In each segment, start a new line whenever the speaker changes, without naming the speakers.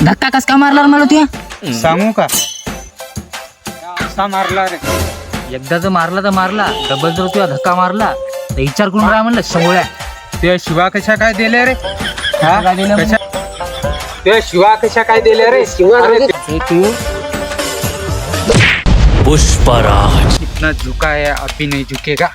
धक्का कस का मारला रे मला तुया?
सांगू का कसा मारला रे?
एकदा जर मारला तर मारला, डबल जर तुया धक्का मारला तर विचार करून राहा म्हणलं शेवळ्या.
ते शिवा कशा काय दिले रे? हा
काय दिलं?
कशा ते शिवा कशा काय दिले रे? अरे
हे तू
पुष्पराज
इतना झुका है अभी नहीं झुकेगा.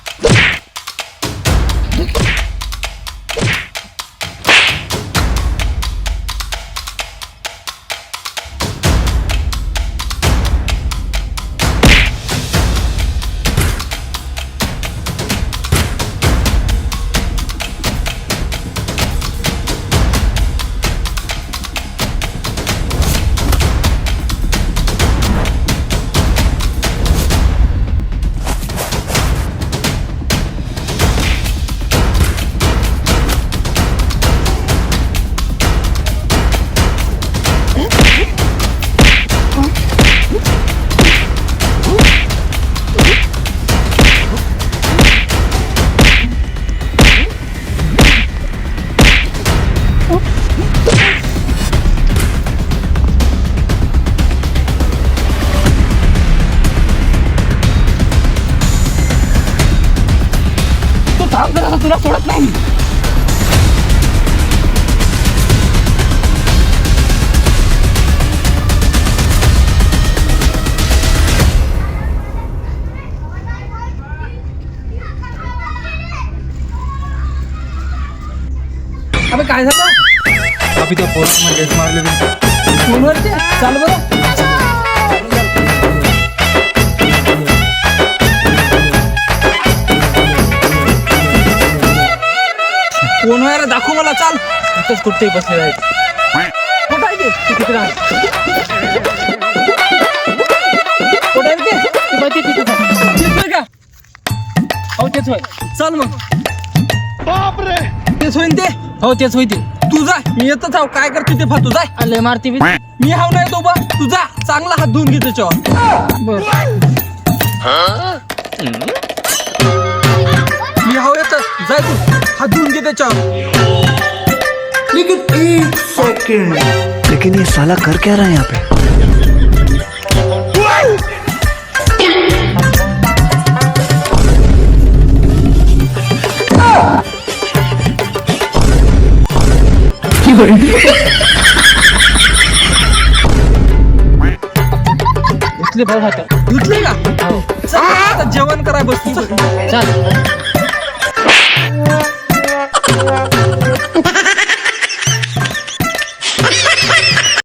तुला सोडत नाही. अबे काय झालं?
अभी तो पोस्ट में डेट मारले रे.
फोनवर ते चाल बरं. कोण आहे रे? दाखव मला. चाल. इथंच कुठेही बसलेला आहे. कुठं आहे ते? ते तिकडं आहे. कुठं आहे ते? ते बघ ते तिथं आहे. तेच होय का? हो तेच होय. चल मग. बापरे. तेच होईन ते? हो तेच होय ते. तू जा. मी येतच आहो. काय करते ते फातू. जाय. आले मारती बी. मी हाव नाही तो बा. तू जा. चांगला हात धुवून घे त्याच्यावर. बर. मी हाव येतच. जाय तू. हात धुवून घे त्याच्यावर.
लेकिन एक सेकंड, लेकिन ये साला कर क्या रहा है यहाँ पे?
उचले भाऊ हात.
धुतले का?
हो.
चल आता जेवण कराय बसतो.
चल.